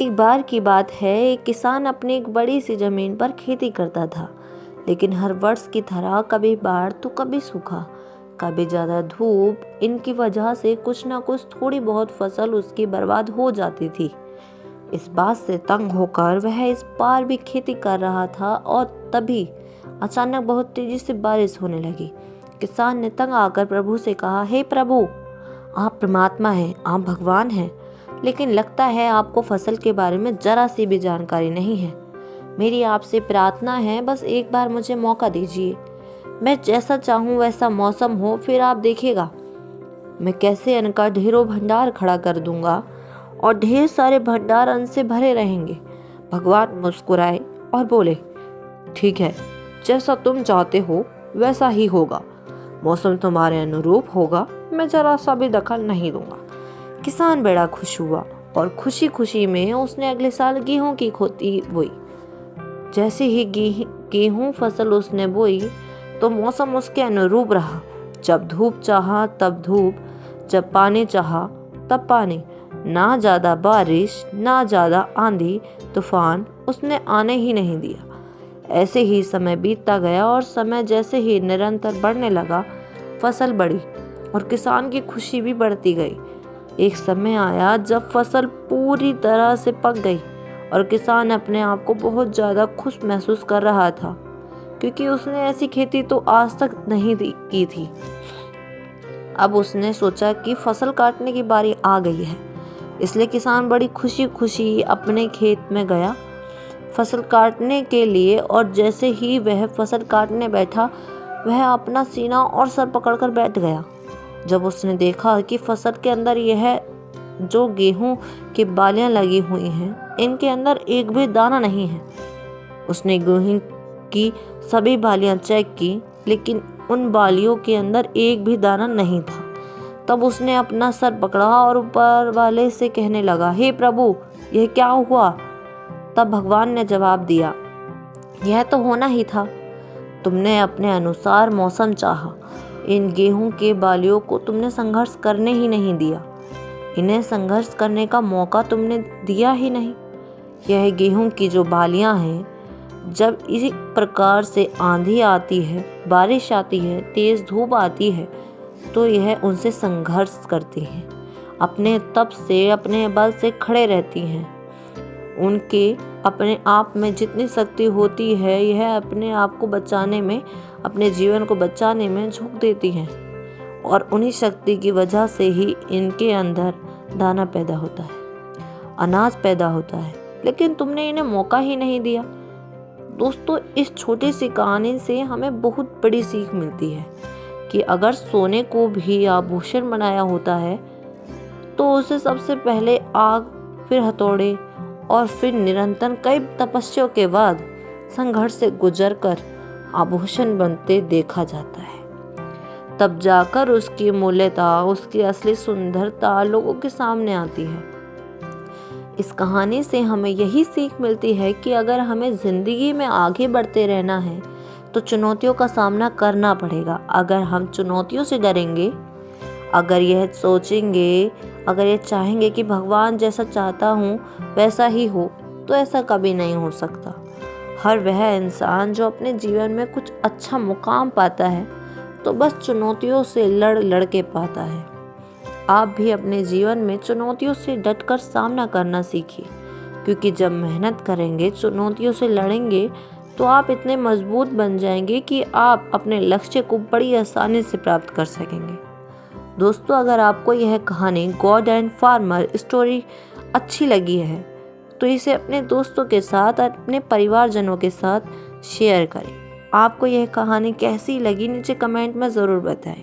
एक बार की बात है, एक किसान अपनी एक बड़ी सी जमीन पर खेती करता था। लेकिन हर वर्ष की तरह कभी बाढ़ तो कभी सूखा, कभी ज़्यादा धूप, इनकी वजह से कुछ ना कुछ थोड़ी बहुत फसल उसकी बर्बाद हो जाती थी। इस बात से तंग होकर वह इस बार भी खेती कर रहा था और तभी अचानक बहुत तेजी से बारिश होने लगी। किसान ने तंग आकर प्रभु से कहा, हे प्रभु, आप परमात्मा हैं, आप भगवान हैं, लेकिन लगता है आपको फसल के बारे में जरा सी भी जानकारी नहीं है। मेरी आपसे प्रार्थना है, बस एक बार मुझे मौका दीजिए। मैं जैसा चाहूँ वैसा मौसम हो, फिर आप देखिएगा मैं कैसे अन्न का ढेरों भंडार खड़ा कर दूंगा और ढेर सारे भंडार अन्न से भरे रहेंगे। भगवान मुस्कुराए और बोले, ठीक है, जैसा तुम चाहते हो वैसा ही होगा। मौसम तुम्हारे अनुरूप होगा, मैं जरा सा भी दखल नहीं दूंगा। किसान बड़ा खुश हुआ और खुशी खुशी में उसने अगले साल गेहूं की खेती बोई। जैसे ही गेहूं फसल उसने बोई तो मौसम उसके अनुरूप रहा। जब धूप चाहा तब धूप, जब पानी चाहा तब पानी। ना ज़्यादा बारिश ना ज़्यादा आंधी तूफान उसने आने ही नहीं दिया। ऐसे ही समय बीतता गया और समय जैसे ही निरंतर बढ़ने लगा, फसल बढ़ी और किसान की खुशी भी बढ़ती गई। एक समय आया जब फसल पूरी तरह से पक गई और किसान अपने आप को बहुत ज़्यादा खुश महसूस कर रहा था, क्योंकि उसने ऐसी खेती तो आज तक नहीं की थी। अब उसने सोचा कि फसल काटने की बारी आ गई है, इसलिए किसान बड़ी खुशी खुशी अपने खेत में गया फसल काटने के लिए। और जैसे ही वह फसल काटने बैठा, वह अपना सीना और सर पकड़कर बैठ गया। जब उसने देखा कि फसल के अंदर यह जो गेहूं की बालियां लगी हुई हैं, इनके अंदर एक भी दाना नहीं है। उसने गेहूं की सभी बालियां चेक की, लेकिन उन बालियों के अंदर एक भी दाना नहीं था। तब उसने अपना सर पकड़ा और ऊपर वाले से कहने लगा, हे प्रभु, यह क्या हुआ? तब भगवान ने जवाब दिया, यह तो होना ही था। तुमने अपने अनुसार मौसम चाहा। इन गेहूं के बालियों को तुमने संघर्ष करने ही नहीं दिया। इन्हें संघर्ष करने का मौका तुमने दिया ही नहीं। यह गेहूं की जो बालियां हैं, जब इसी प्रकार से आंधी आती है, बारिश आती है, तेज धूप आती है, तो यह उनसे संघर्ष करती हैं, अपने तप से, अपने बल से खड़े रहती हैं। उनके अपने आप में जितनी शक्ति होती है, यह अपने आप को बचाने में, अपने जीवन को बचाने में झोंक देती हैं, और उन्हीं शक्ति की वजह से ही इनके अंदर दाना पैदा होता है, अनाज पैदा होता है। लेकिन तुमने इन्हें मौका ही नहीं दिया। दोस्तों, इस छोटी सी कहानी से हमें बहुत बड़ी सीख मिलती है कि अगर सोने को भी आभूषण बनाया होता है, तो उसे सबसे पहले आग, फिर हथौड़े और फिर निरंतर कई तपस्याओं के बाद संघर्ष से गुजरकर आभूषण बनते देखा जाता है। तब जाकर उसकी मूल्यता, उसकी असली सुंदरता लोगों के सामने आती है। इस कहानी से हमें यही सीख मिलती है कि अगर हमें जिंदगी में आगे बढ़ते रहना है तो चुनौतियों का सामना करना पड़ेगा। अगर हम चुनौतियों से डरेंगे, अगर यह सोचेंगे, अगर ये चाहेंगे कि भगवान जैसा चाहता हूँ वैसा ही हो, तो ऐसा कभी नहीं हो सकता। हर वह इंसान जो अपने जीवन में कुछ अच्छा मुकाम पाता है, तो बस चुनौतियों से लड़ के पाता है। आप भी अपने जीवन में चुनौतियों से डटकर सामना करना सीखिए, क्योंकि जब मेहनत करेंगे, चुनौतियों से लड़ेंगे, तो आप इतने मजबूत बन जाएंगे कि आप अपने लक्ष्य को बड़ी आसानी से प्राप्त कर सकेंगे। दोस्तों, अगर आपको यह कहानी गॉड एंड फार्मर स्टोरी अच्छी लगी है, तो इसे अपने दोस्तों के साथ, अपने परिवारजनों के साथ शेयर करें। आपको यह कहानी कैसी लगी नीचे कमेंट में ज़रूर बताएं।